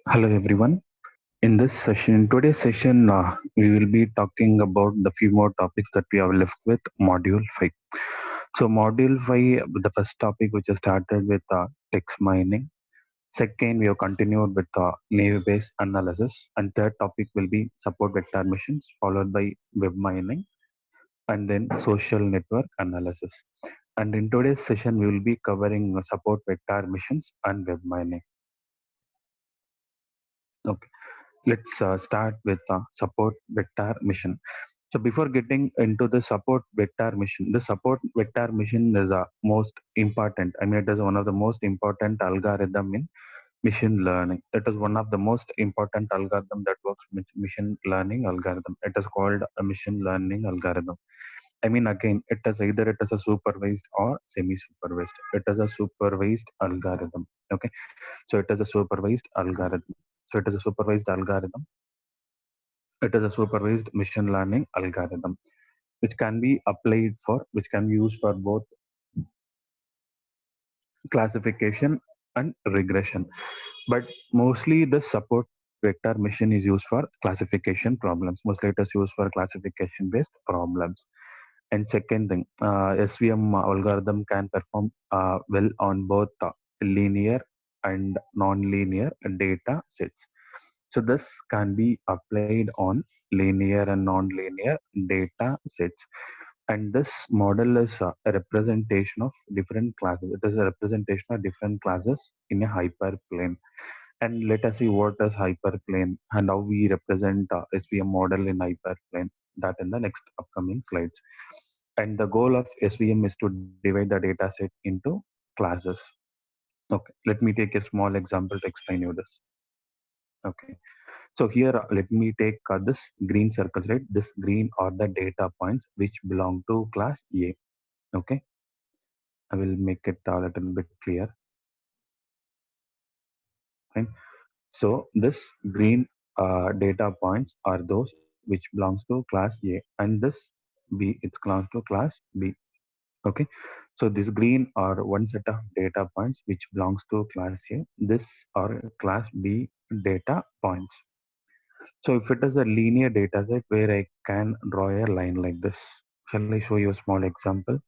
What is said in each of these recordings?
Hello everyone. Today's session, we will be talking about the few more topics that we have left with Module 5. So, Module 5, the first topic which is started with text mining. Second, we have continued with naive-based analysis. And third topic will be support vector machines, followed by web mining, and then social network analysis. And in today's session, we will be covering support vector machines and web mining. Okay. Let's start with support vector mission. So before getting into the support vector mission, the support vector mission is most important. I mean, it is one of the most important algorithm in machine learning. It is one of the most important algorithm that works with machine learning algorithm. It is called a machine learning algorithm. I mean, again, it is a supervised or semi-supervised. It is a supervised algorithm. Okay, so it is a supervised algorithm. So it is a supervised algorithm. It is a supervised machine learning algorithm, which can be used for both classification and regression. But mostly the support vector machine is used for classification problems. Mostly it is used for classification based problems. And second thing, SVM algorithm can perform well on both linear and non-linear data sets. So this can be applied on linear and non-linear data sets. And this model is a representation of different classes. It is a representation of different classes in a hyperplane. And let us see what is hyperplane and how we represent SVM model in hyperplane. That in the next upcoming slides. And the goal of SVM is to divide the data set into classes. Okay, let me take a small example to explain you this. Okay, so here let me take this green circles, right? This green are the data points which belong to class A. Okay, I will make it a little bit clear. Fine. So this green data points are those which belongs to class A, and this B it belongs to class B. Okay, so this green are one set of data points which belongs to class A. This are class B data points. So if it is a linear data set where I can draw a line like this, shall I show you a small example?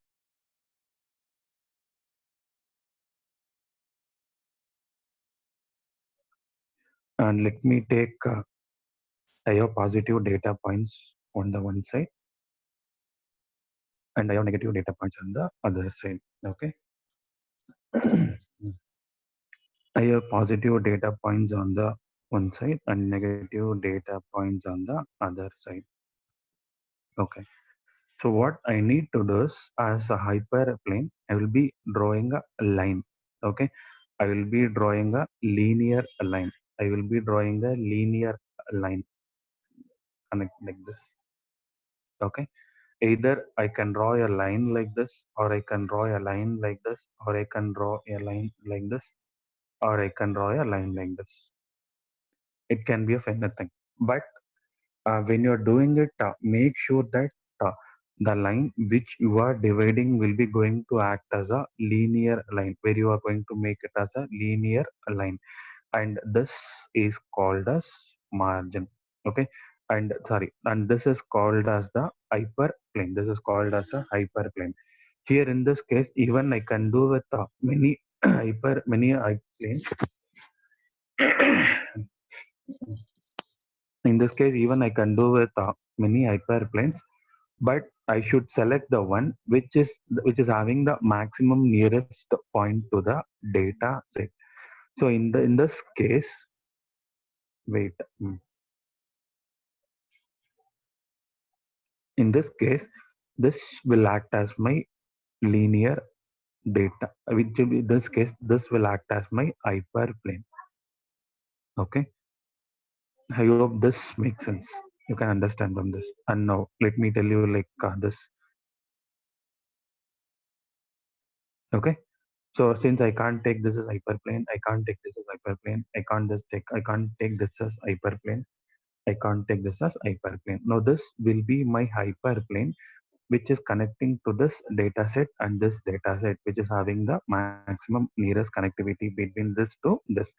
And let me take I have positive data points on the one side and I have negative data points on the other side. Okay. I have positive data points on the one side and negative data points on the other side. Okay. So what I need to do is as a hyperplane, I will be drawing a line. Okay. I will be drawing a linear line. I will be drawing a linear line connect like this. Okay. Either I can draw a line like this, or I can draw a line like this, or I can draw a line like this, or I can draw a line like this. It can be of anything. But when you're doing it, make sure that uh, the line which you are dividing will be going to act as a linear line, where you are going to make it as a linear line. And this is called as margin. Okay. And sorry, and this is called as the hyperplane. This is called as a hyperplane. Here in this case, even I can do with many many hyperplanes. In this case, even I can do with many hyperplanes, but I should select the one which is having the maximum nearest point to the data set. So in this case, wait. In this case, this will act as my linear data. Which in this case, this will act as my hyperplane. Okay, I hope this makes sense. You can understand from this. And now let me tell you like this. Okay. So since I can't take this as hyperplane, I can't take this as hyperplane. I can't take this as hyperplane. I can't take this as hyperplane. Now this will be my hyperplane which is connecting to this data set and this data set, which is having the maximum nearest connectivity between this to this.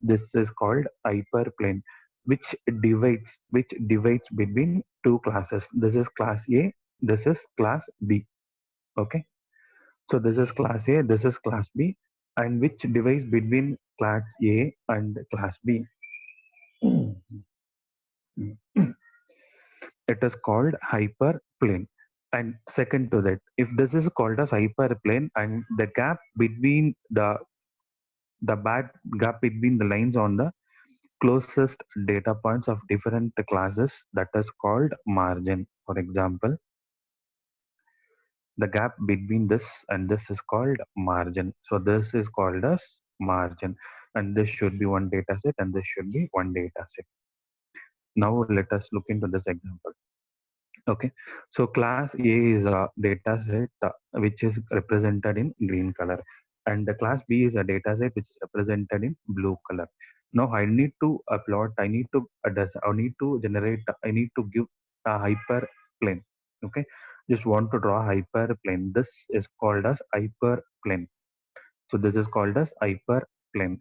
This is called hyperplane, which divides between two classes. This is class A, this is class B. Okay, so this is class A, this is class B, and which divides between class A and class B. It is called hyperplane. And second to that, if this is called as hyperplane, and the gap between the bad gap between the lines on the closest data points of different classes, that is called margin. For example, the gap between this and this is called margin. So this is called as margin, and this should be one data set and this should be one data set. Now let us look into this example. Okay, so class A is a data set which is represented in green color, and the class B is a data set which is represented in blue color. Now I need to plot, I need to generate, I need to give a hyperplane. Okay, just want to draw a hyperplane. This is called as hyperplane. So this is called as hyperplane.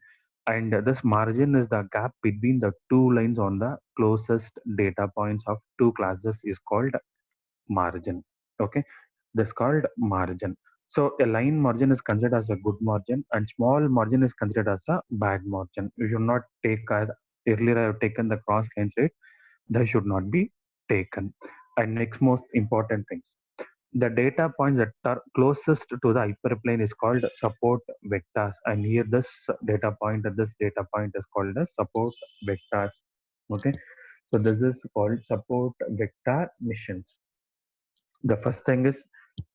And this margin is the gap between the two lines on the closest data points of two classes is called margin. Okay, that's called margin. So a line margin is considered as a good margin, and small margin is considered as a bad margin. You should not take as earlier I have taken the cross lines, right? That should not be taken. And next most important things, the data points that are closest to the hyperplane is called support vectors, and here this data point and this data point is called as support vectors. Okay, so this is called support vector missions. The first thing is,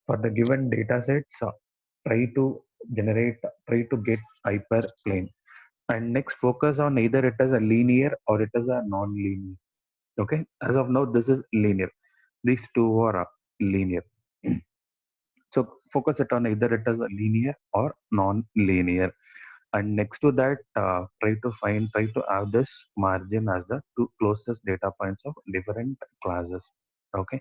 for the given data sets, try to generate, try to get hyperplane, and next focus on either it is a linear or it is a non-linear. Okay, as of now this is linear. These two are linear. So focus it on either it is a linear or non-linear. And next to that, try to have this margin as the two closest data points of different classes. Okay,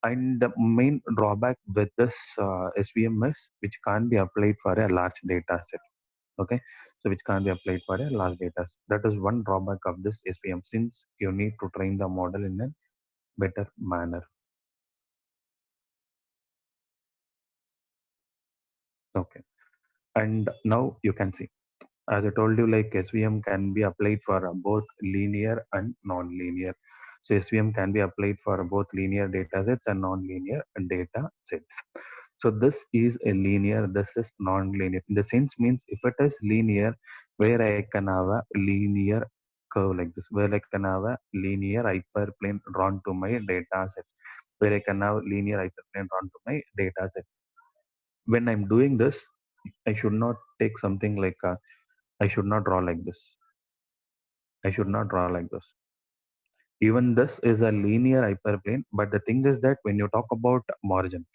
and the main drawback with this SVM is which can't be applied for a large data set. Okay, so which can't be applied for a large data set. That is one drawback of this SVM, since you need to train the model in a better manner. Okay, and now you can see, as I told you, like SVM can be applied for both linear and non-linear. So SVM can be applied for both linear data sets and non-linear data sets. So this is a linear, this is non-linear. In the sense means if it is linear, where I can have a linear curve like this, where I can have a linear hyperplane drawn to my data set, where I can have linear hyperplane drawn to my data set. When I'm doing this, I should not take something like I should not draw like this. I should not draw like this. Even this is a linear hyperplane, but the thing is that when you talk about margin,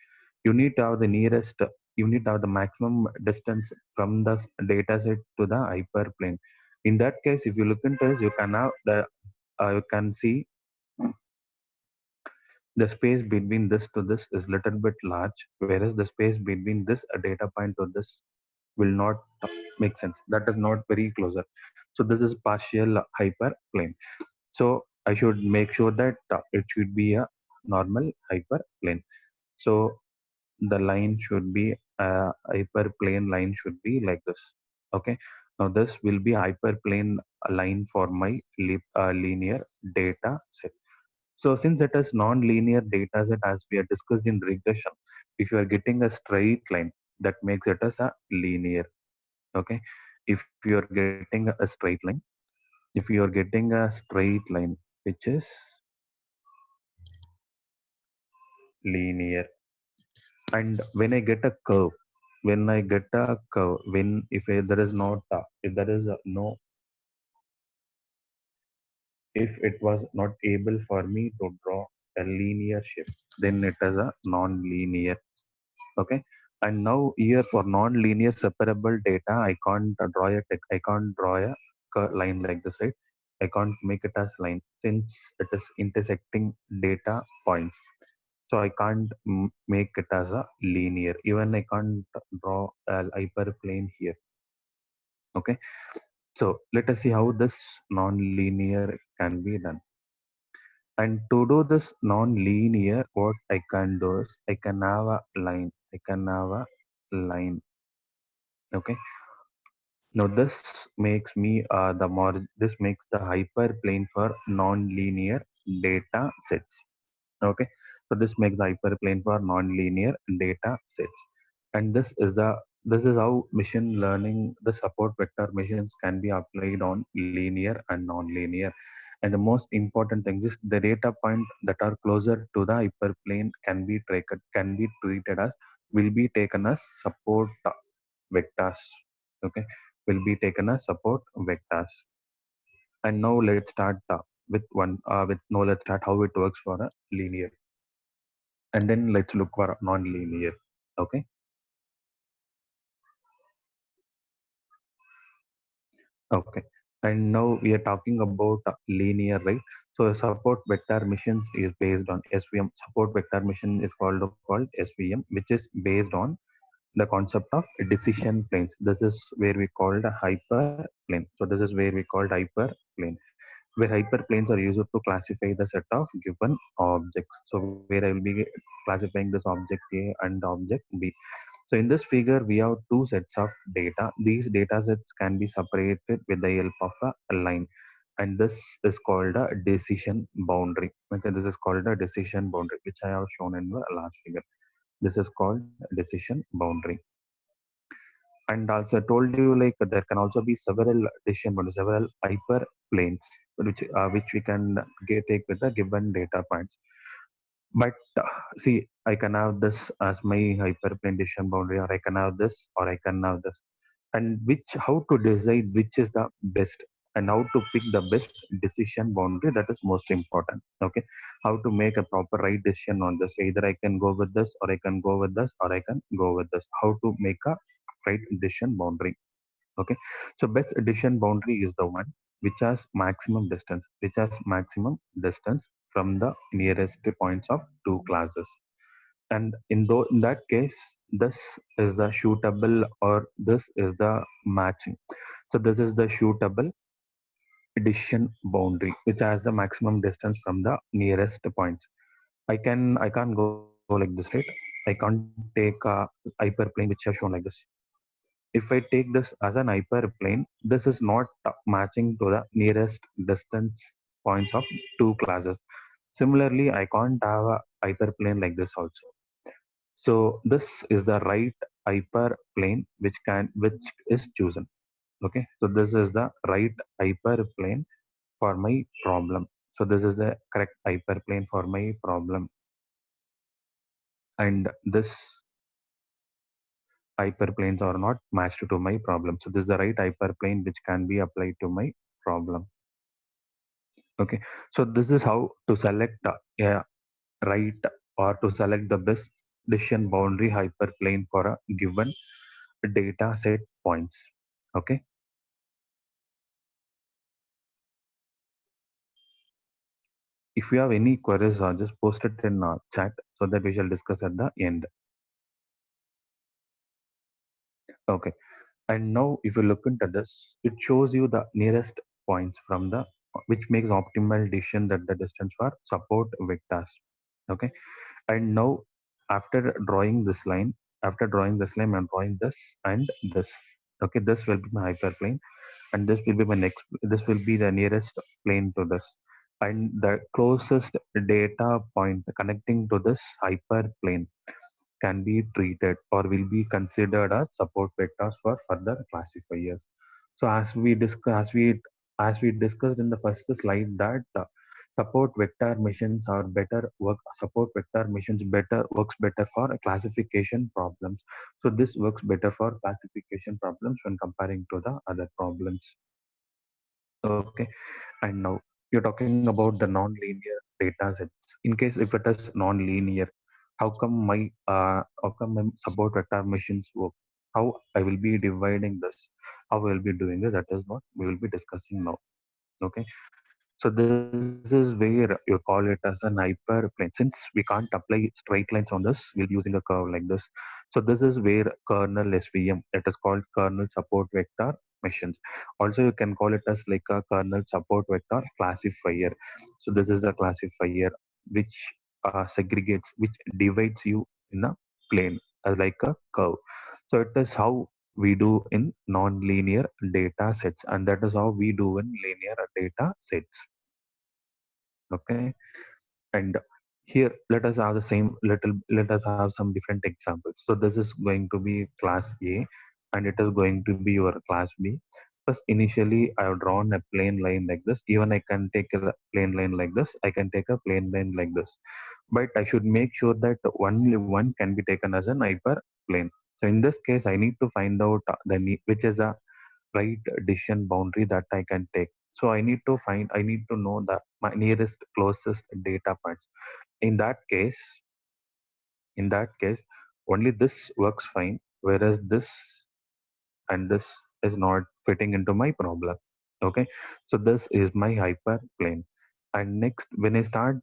you need to have the nearest, you need to have the maximum distance from the data set to the hyperplane. In that case, if you look into this, you can have the, you can see the space between this to this is little bit large, whereas the space between this data point to this will not make sense. That is not very closer. So this is partial hyperplane. So I should make sure that it should be a normal hyperplane. So the line should be hyperplane line should be like this. Okay. Now this will be hyperplane line for my linear data set. So since it is non-linear data set, as we have discussed in regression, if you are getting a straight line, that makes it as a linear. Okay. If you are getting a straight line, if you are getting a straight line which is linear, and when I get a curve, when I get a curve, when if there is not if there is no, if it was not able for me to draw a linear shape, then it is a non-linear. Okay, and now here for non-linear separable data, I can't draw a line like this, right? I can't make it as line since it is intersecting data points. So I can't make it as a linear. Even I can't draw a hyperplane here. Okay. So let us see how this non-linear can be done. And to do this non-linear, what I can do is I can have a line. I can have a line. Okay. Now this makes the hyperplane for non-linear data sets. Okay, so this makes the hyperplane for non-linear data sets, and this is how machine learning the support vector machines can be applied on linear and non-linear. And the most important thing is the data point that are closer to the hyperplane can be treated as will be taken as support vectors. Okay, will be taken as support vectors. And now let's start let's start how it works for a linear, and then let's look for non-linear. Okay. Okay, and now we are talking about linear, right? So support vector missions is based on SVM. Support vector mission is called SVM, which is based on the concept of decision planes. This is where we called a hyperplane. So this is where we called hyperplane, where hyperplanes are used to classify the set of given objects. So where I will be classifying this object A and object B. So in this figure, we have two sets of data. These data sets can be separated with the help of a line. And this is called a decision boundary. Okay, this is called a decision boundary, which I have shown in the last figure. This is called decision boundary. And also I told you like there can also be several decision boundaries, several hyperplanes, which we can take with the given data points. But see, I can have this as my hyperplane decision boundary, or I can have this, or I can have this. And how to decide which is the best, and how to pick the best decision boundary, that is most important. Okay, how to make a proper right decision on this. Either I can go with this, or I can go with this, or I can go with this. How to make a right decision boundary. Okay, so best decision boundary is the one which has maximum distance from the nearest points of two classes. And in that case, this is the shootable, or this is the matching. So this is the shootable decision boundary, which has the maximum distance from the nearest points. I can't go like this, right? I can't take a hyperplane which I have shown like this. If I take this as an hyperplane, this is not matching to the nearest distance points of two classes. Similarly, I can't have a hyperplane like this also. So this is the right hyperplane which is chosen. Okay, so this is the right hyperplane for my problem. So this is the correct hyperplane for my problem, and this hyperplanes are not matched to my problem. So this is the right hyperplane which can be applied to my problem. Okay, so this is how to select a right, or to select the best decision boundary hyperplane for a given data set points. Okay, if you have any queries, just post it in chat so that we shall discuss at the end. Okay, and now if you look into this, it shows you the nearest points from the which makes optimal decision that the distance for support vectors. Okay, and now after drawing this line, I'm drawing this and this. Okay, this will be my hyperplane, and this will be the nearest plane to this, and the closest data point connecting to this hyperplane can be treated or will be considered as support vectors for further classifiers. So as we discussed in the first slide, that support vector missions are better work support vector missions better works better for classification problems. So this works better for classification problems when comparing to the other problems. Okay, and now you're talking about the non-linear data sets. In case if it is non-linear, how come my support vector machines work? How I will be dividing this? How I will be doing this? That is what we will be discussing now. Okay, So this is where you call it as an hyperplane. Since we can't apply straight lines on this, we'll be using a curve like this. So this is where kernel SVM, it is called kernel support vector machines. Also, you can call it as like a kernel support vector classifier. So this is a classifier which segregates, which divides you in a plane as like a curve. So it is how we do in non-linear data sets, and that is how we do in linear data sets. Okay, and here let us have the same little, let us have some different examples. So this is going to be class A, and it is going to be your class B. First, initially I have drawn a plane line like this. Even I can take a plane line like this, I can take a plane line like this, but I should make sure that only one can be taken as an hyperplane. So in this case, I need to find out which is the right decision boundary that I can take. So I need to know the my nearest closest data points. In that case, in that case, only this works fine, whereas this and this is not fitting into my problem. Okay, so this is my hyperplane. And next, when I start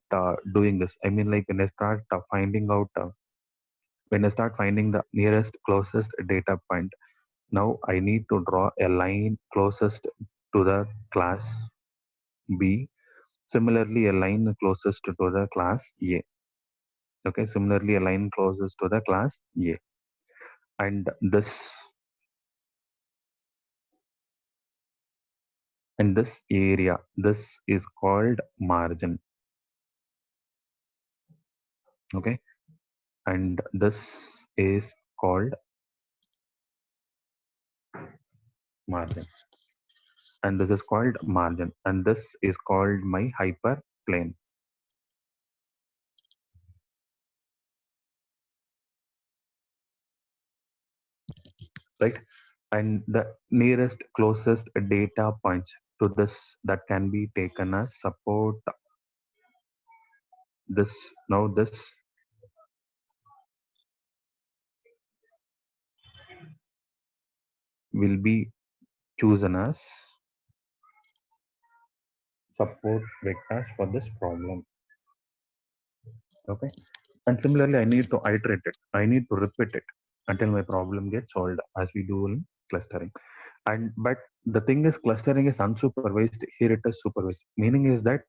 doing this, I mean, like when I start finding out, when I start finding the nearest closest data point, now I need to draw a line closest to the class B. Similarly, a line closest to the class A. Okay, similarly, a line closest to the class A. And this area, this is called margin. Okay, and this is called margin. And this is called margin. And this is called my hyperplane. Right, and the nearest closest data points to this that can be taken as support this. Now this will be chosen as support vectors for this problem. Okay, and similarly I need to iterate it, I need to repeat it until my problem gets solved, as we do in clustering. And but the thing is, clustering is unsupervised, here it is supervised. Meaning is that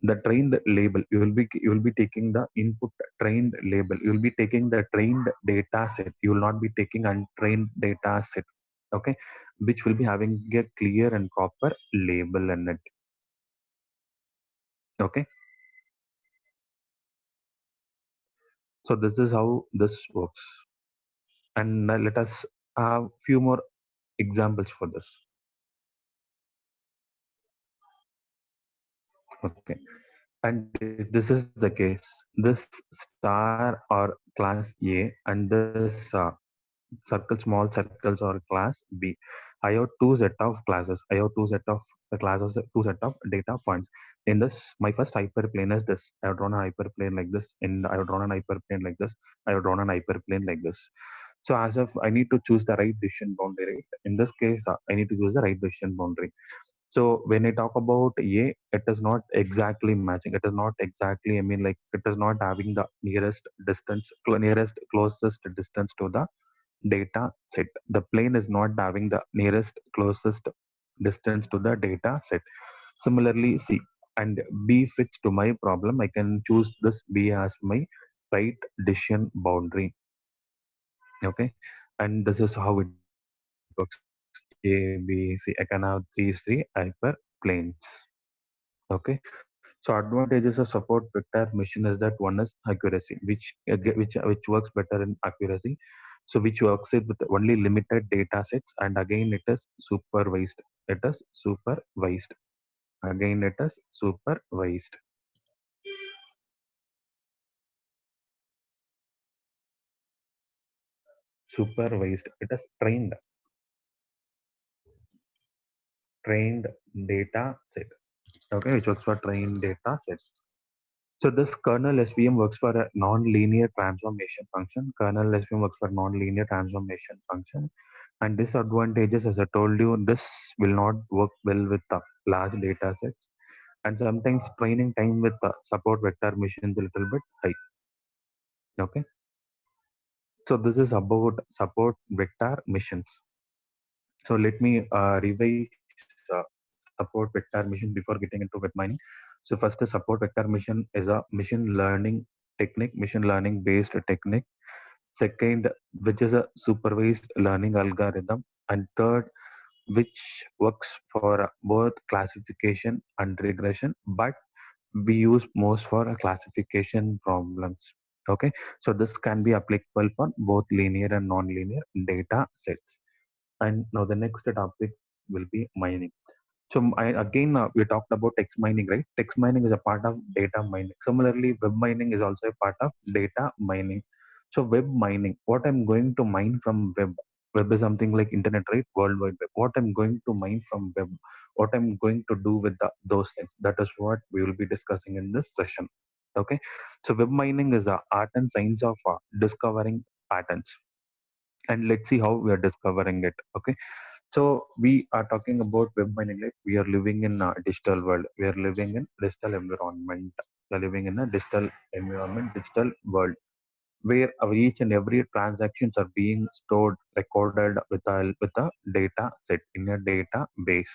the trained label, you will be taking the input trained label, you will be taking the trained data set, you will not be taking untrained data set. Okay, which will be having a clear and proper label in it. Okay, so this is how this works. And let us have few more examples for this. Okay, and if this is the case, this star or class A and this small circles or class B, I have two set of classes. I have two set of the classes, two set of data points. In this, my first hyperplane is this. I have drawn a hyperplane like this, and I have drawn a hyperplane like this. I have drawn a hyperplane like this. So as of I need to choose the right decision boundary. Right? In this case, I need to choose the right decision boundary. So when I talk about A, it is not exactly matching. It is not exactly. I mean, like it is not having the nearest distance, nearest closest distance to the data set. The plane is not having the nearest closest distance to the data set. Similarly, C and B fits to my problem. I can choose this B as my right decision boundary. Okay, and this is how it works. A, B, C. I can have these three hyperplanes. Okay, so advantages of support vector machine is that one is accuracy, which works better in accuracy. So which works it with only limited data sets, and again it is supervised. It is supervised. Again it is supervised. Supervised. It is trained data set. Okay, which works for trained data sets. So this kernel SVM works for a non-linear transformation function. Kernel SVM works for non-linear transformation function. And disadvantages, as I told you, this will not work well with the large data sets. and sometimes training time with support vector machines a little bit high. Okay, so this is about support vector missions. So let me revise support vector mission before getting into web mining. So first, a support vector mission is a machine learning technique, machine learning based technique. Second, which is a supervised learning algorithm. And third, which works for both classification and regression, but we use most for classification problems. Okay, so this can be applicable for both linear and non-linear data sets. And now the next topic will be mining. So we talked about text mining, right? Text mining is a part of data mining. Similarly, web mining is also a part of data mining. So web mining, what I'm going to mine from web. Web is something like internet, right? World Wide Web. What I'm going to mine from web, what I'm going to do with those things. That is what we will be discussing in this session. Okay. So web mining is the art and science of discovering patterns. And let's see how we are discovering it. Okay, so we are talking about web mining. Like we are living in a digital world. We are living in digital environment. We are living in a digital environment, digital world, where each and every transactions are being stored, recorded with a data set in a database.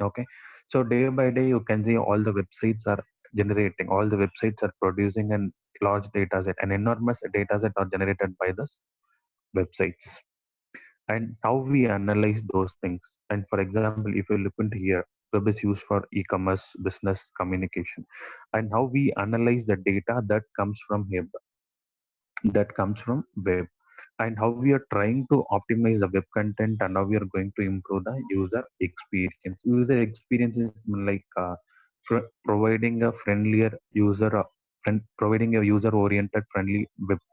Okay, so day by day you can see all the websites are generating, all the websites are producing a large data set, an enormous data set are generated by this websites, and how we analyze those things. And for example, if you look into here, web is used for e-commerce, business, communication, and how we analyze the data that comes from web, that comes from web, and how we are trying to optimize the web content, and how we are going to improve the user experience. User experience is like providing a friendlier user, providing a user oriented friendly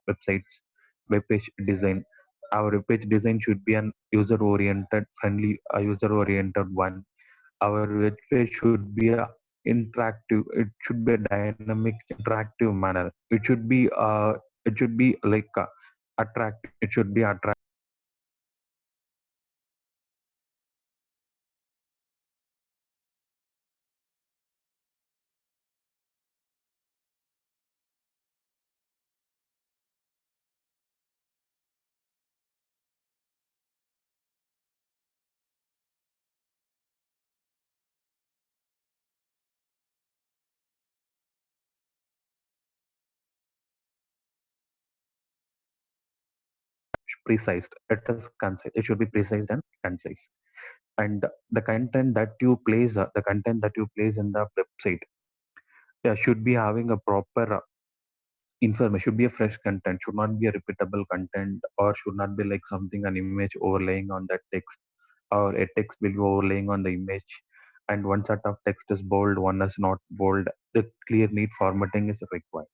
websites, web page design. Our web page design should be an user oriented friendly, a user oriented one. Our web page should be a interactive, it should be a dynamic interactive manner. It should be like attractive, it should be attractive. Precise, it is concise, it should be precise and concise. And the content that you place, the content that you place in the website, should be having a proper information, should be a fresh content, should not be a repeatable content, or should not be like something, an image overlaying on that text, or a text will be overlaying on the image, and one set of text is bold, one is not bold. The clear neat formatting is required.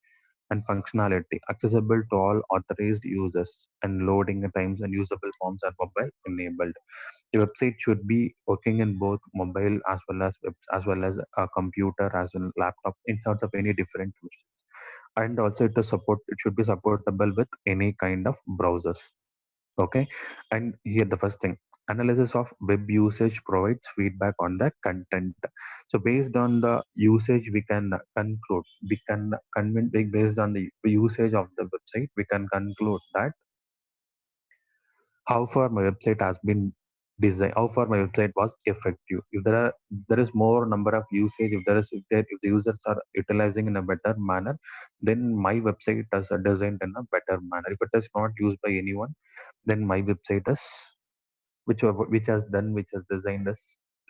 And functionality accessible to all authorized users, and loading times and usable forms are mobile enabled. The website should be working in both mobile as well as web, as well as a computer, as well laptop, in sorts of any different machines. And also it should be supportable with any kind of browsers. Okay, and here the first thing, analysis of web usage provides feedback on the content. So based on the usage we can conclude, we can convince, based on the usage of the website we can conclude that how far my website has been designed, how far my website was effective. If there is more number of usage, if the users are utilizing in a better manner, then my website is designed in a better manner. If it is not used by anyone, then my website is, which has designed us,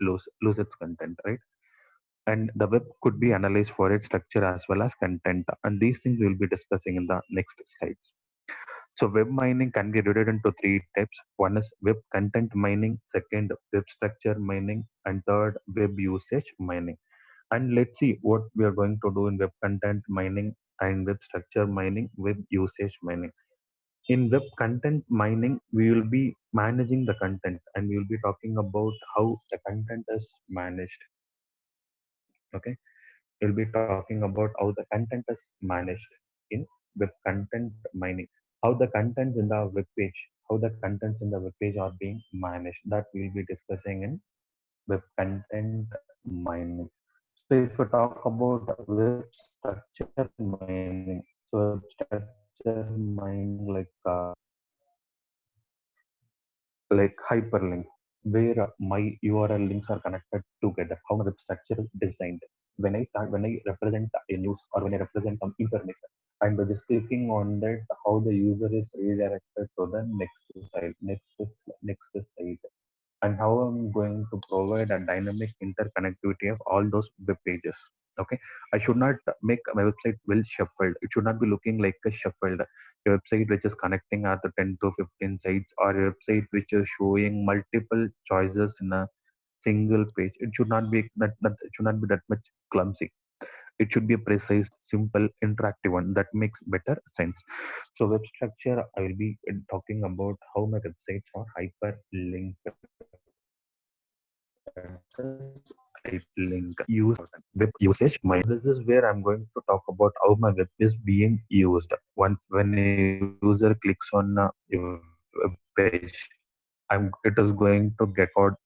lose its content, right? And the web could be analyzed for its structure as well as content, and these things we will be discussing in the next slides. So web mining can be divided into three types. One is web content mining, second web structure mining, and third web usage mining. And let's see what we are going to do in web content mining and web structure mining, web usage mining. In web content mining, we will be managing the content, and we will be talking about how the content is managed. Okay, we'll be talking about how the content is managed in web content mining, how the contents in the web page, how the contents in the web page are being managed. That we'll be discussing in web content mining. So if we talk about web structure mining, so web structure mining like hyperlink, where my URL links are connected together. How my web structure is designed. When I represent a news or when I represent some information, I'm just clicking on that how the user is redirected to the next site, and how I'm going to provide a dynamic interconnectivity of all those web pages. Okay, I should not make my website well shuffled. It should not be looking like a shuffled a website which is connecting at the 10 to 15 sites, or a website which is showing multiple choices in a single page. It should not be it should not be that much clumsy. It should be a precise, simple, interactive one that makes better sense. So web structure, I will be talking about how my websites are hyperlinked. That is hyperlink web usage. My this is where I'm going to talk about how my web is being used. Once when a user clicks on a web page, it is going to get out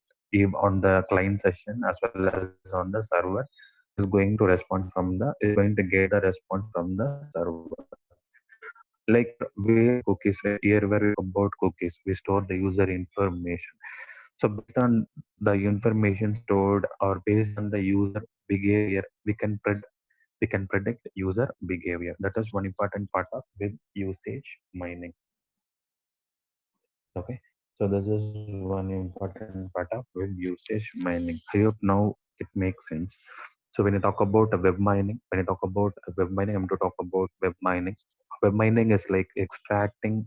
on the client session as well as on the server. It is going to respond from the is going to get the response from the server. Like where cookies, right? Here where we talk about cookies, we store the user information. So based on the information stored or based on the user behavior, we can predict user behavior. That is one important part of web usage mining. Okay, so this is one important part of web usage mining. I hope now it makes sense. So when you talk about a web mining, when you talk about a web mining, I'm to talk about web mining. Web mining is like extracting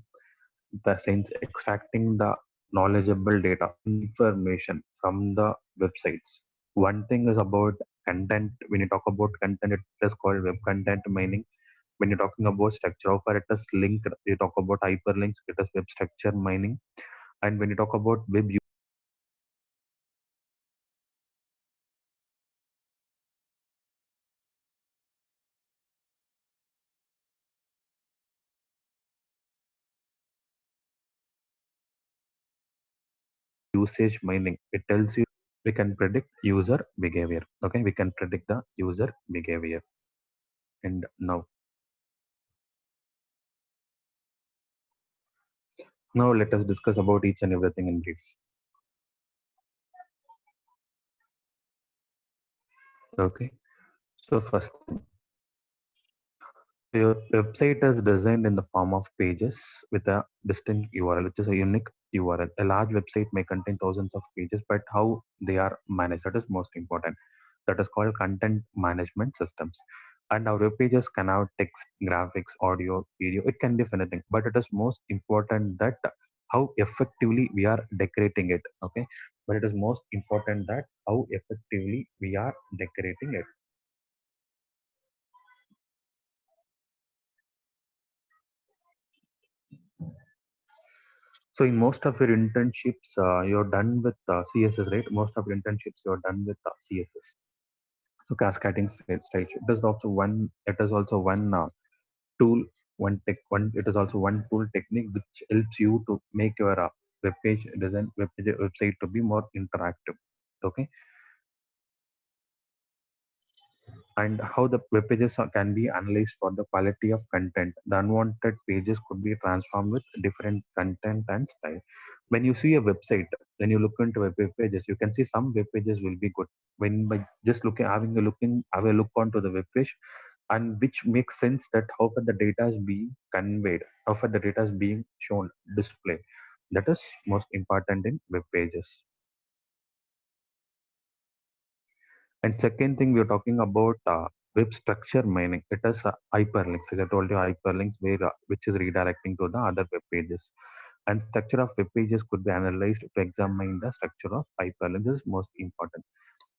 the knowledgeable data information from the websites. One thing is about content. When you talk about content, it is called web content mining. When you're talking about structure of it is linked, you talk about hyperlinks, it is web structure mining. And when you talk about web usage mining, it tells you we can predict user behavior. Okay, we can predict the user behavior. And now let us discuss about each and everything in brief. Okay, so first your website is designed in the form of pages with a distinct URL, which is a unique URL. A large website may contain thousands of pages, but how they are managed, that is most important. That is called content management systems. And our web pages can have text, graphics, audio, video. It can be anything, but it is most important that how effectively we are decorating it. Okay, but it is most important that how effectively we are decorating it. So in most of your internships, you're done with CSS, right? Most of your internships, you're done with CSS. So cascading stage. It is also one. It is also one tool, one tech, one. It is also one tool technique which helps you to make your web page design, website to be more interactive. Okay, and how the web pages can be analyzed for the quality of content. The unwanted pages could be transformed with different content and style. When you see a website, when you look into web pages, you can see some web pages will be good. When by just looking, have a look onto the web page, and which makes sense that how far the data is being conveyed, how far the data is being shown, displayed. That is most important in web pages. And second thing, we're talking about web structure mining. It is hyperlinks. As I told you, hyperlinks which is redirecting to the other web pages. And structure of web pages could be analyzed to examine the structure of hyperlinks. This is most important.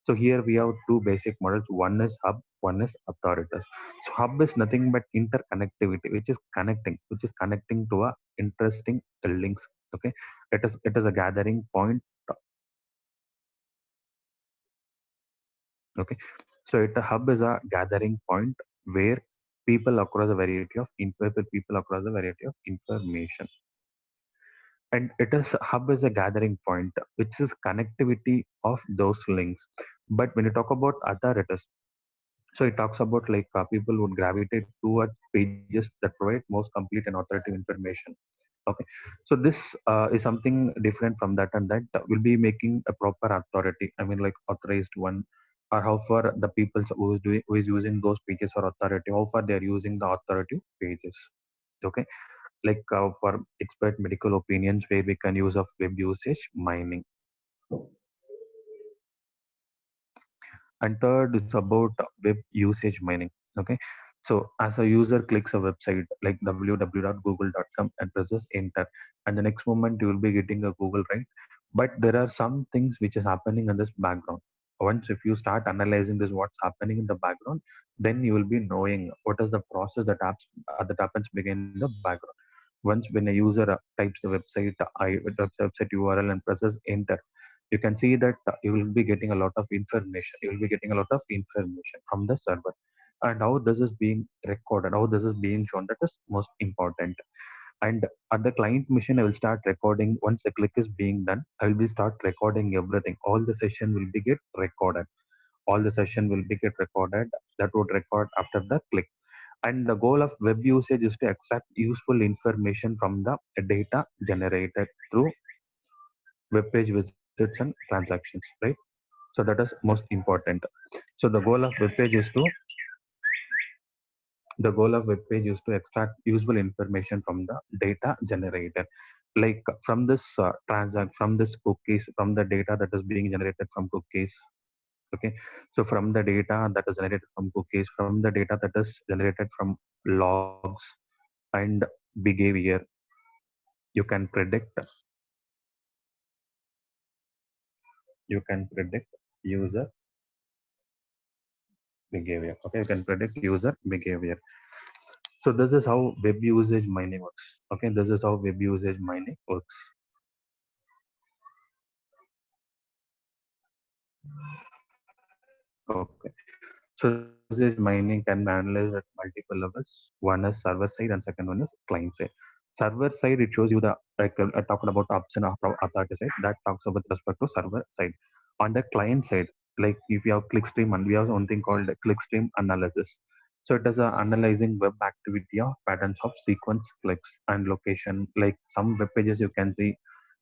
So here we have two basic models. One is hub, one is authorities. So hub is nothing but interconnectivity, which is connecting to a interesting links. Okay, it is a gathering point. Okay, so a hub is a gathering point where people across a variety of information, and it is hub is a gathering point which is connectivity of those links. But when you talk about authorities, So it talks about like people would gravitate towards pages that provide most complete and authoritative information. Okay, so this is something different from that, and that will be making a proper authority. I mean, like authorized one, or how far the people who is doing, who is using those pages for authority, how far they are using the authoritative pages. Okay, like for expert medical opinions, where we can use of web usage mining. And third is about web usage mining. Okay, so as a user clicks a website like www.google.com and presses enter, and the next moment you will be getting a Google, right? But there are some things which is happening in this background. Once if you start analyzing this what's happening in the background, then you will be knowing what is the process that happens begin in the background. Once when a user types the website website URL and presses enter, you can see that you will be getting a lot of information. You will be getting a lot of information from the server, and how this is being recorded, how this is being shown. That is most important. And at the client machine, I will start recording. Once the click is being done, I will be start recording everything. All the session will be get recorded. All the session will be get recorded. That would record after the click. And the goal of web usage is to extract useful information from the data generated through web page visits and transactions, right? So that is most important. So the goal of web page is to extract useful information from the data generated, like from this transact from this cookies, from the data that is being generated from cookies. Okay, so from the data that is generated from cookies, from the data that is generated from logs and behavior, you can predict user behavior. Okay, you can predict user behavior. So this is how web usage mining works. Okay, this is how web usage mining works. Okay, so web usage mining can be analyzed at multiple levels. One is server side and second one is client side. Server side, it shows you the, like I talked about option of authority side, that talks about respect to server side. On the client side, like if you have clickstream, and we have one thing called clickstream analysis. So it is analyzing web activity of patterns of sequence clicks and location. Like some web pages you can see,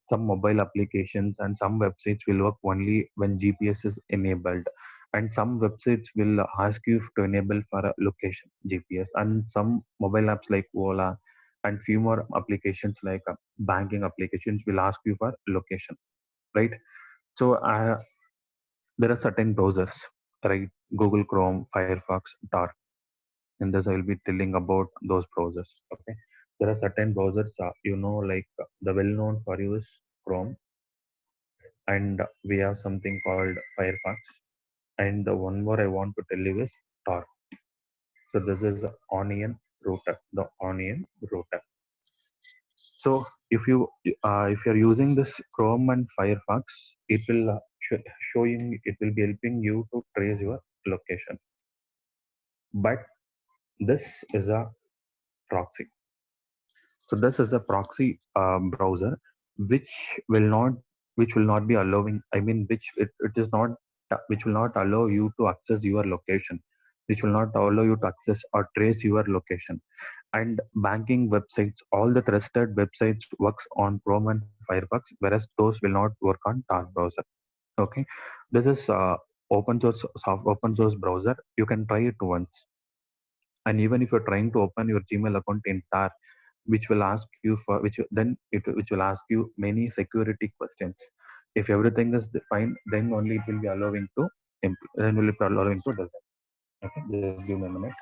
some mobile applications and some websites will work only when GPS is enabled, and some websites will ask you to enable for a location GPS, and some mobile apps like Ola and few more applications like banking applications will ask you for location, right? So there are certain browsers, right? Google Chrome, Firefox, Tor. In this, I will be telling about those browsers. Okay, there are certain browsers, like the well-known for you is Chrome, and we have something called Firefox, and the one more I want to tell you is Tor. So this is Onion router, the Onion router. So if you're using this Chrome and Firefox, it will showing, it will be helping you to trace your location. But this is a proxy. So this is a proxy browser, which will not which will not be allowing. I mean, it is not which will not allow you to access your location, which will not allow you to access or trace your location. And banking websites, all the trusted websites works on Chrome and Firefox, whereas those will not work on Tor browser. Okay, this is open source browser. You can try it once, and even if you're trying to open your Gmail account in Tar, which will ask you for which will ask you many security questions. If everything is fine, then only it will be allowing to then will be allowing to do that. Okay, just give me a minute.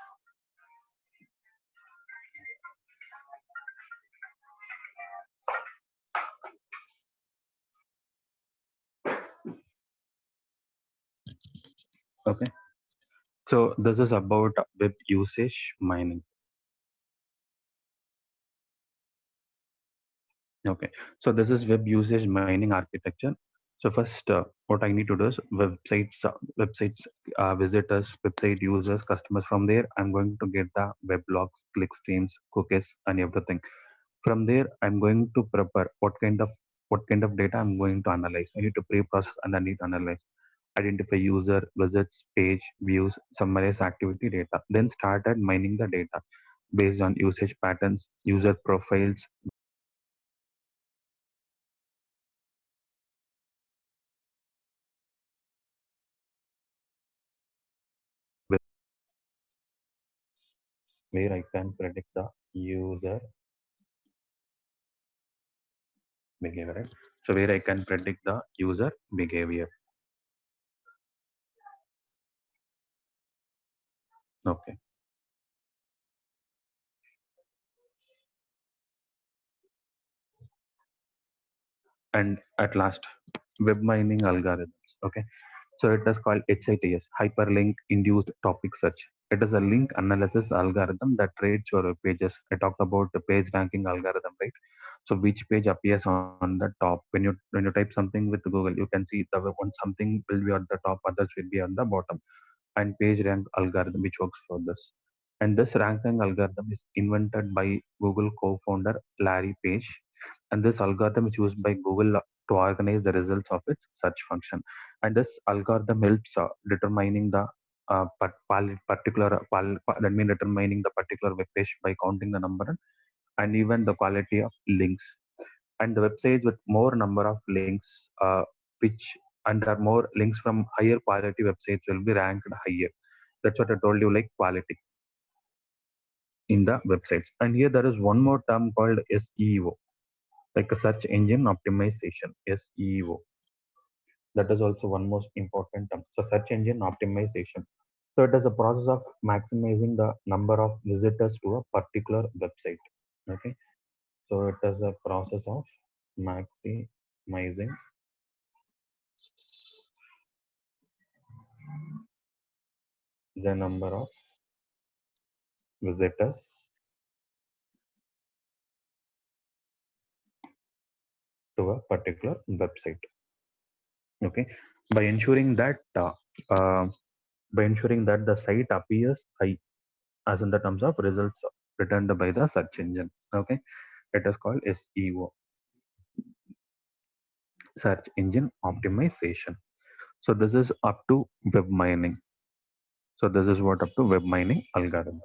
Okay, so this is about web usage mining. Okay, so this is web usage mining architecture. So first, what I need to do is websites visitors, website users, customers. From there, I'm going to get the web logs, click streams, cookies, and everything. From there, I'm going to prepare what kind of data I'm going to analyze. I need to pre-process and I need to analyze. identify user visits, page views, summarize activity data, then started mining the data based on usage patterns, user profiles, where I can predict the user behavior. Right? So where I can predict the user behavior. Okay. And at last, web mining algorithms. Okay. So it is called HITS, hyperlink induced topic search. It is a link analysis algorithm that rates your web pages. I talked about the page ranking algorithm, right? So which page appears on the top when you type something with Google, you can see the when something will be at the top, others will be on the bottom. And page rank algorithm which works for this. And this ranking algorithm is invented by Google co-founder Larry Page. And this algorithm is used by Google to organize the results of its search function. And this algorithm helps determining the that means determining the particular web page by counting the number and even the quality of links. And the websites with more number of links, which and are more links from higher quality websites will be ranked higher. That's what I told you, like quality in the websites. And here there is one more term called SEO, like a search engine optimization, SEO. That is also one most important term. So search engine optimization. So it is a process of maximizing the number of visitors to a particular website. Okay. So it is a process of maximizing the number of visitors to a particular website. Okay. By ensuring that uh, by ensuring that the site appears high as in the terms of results returned by the search engine. Okay. It is called SEO, search engine optimization. So this is up to web mining. So this is what up to web mining algorithm.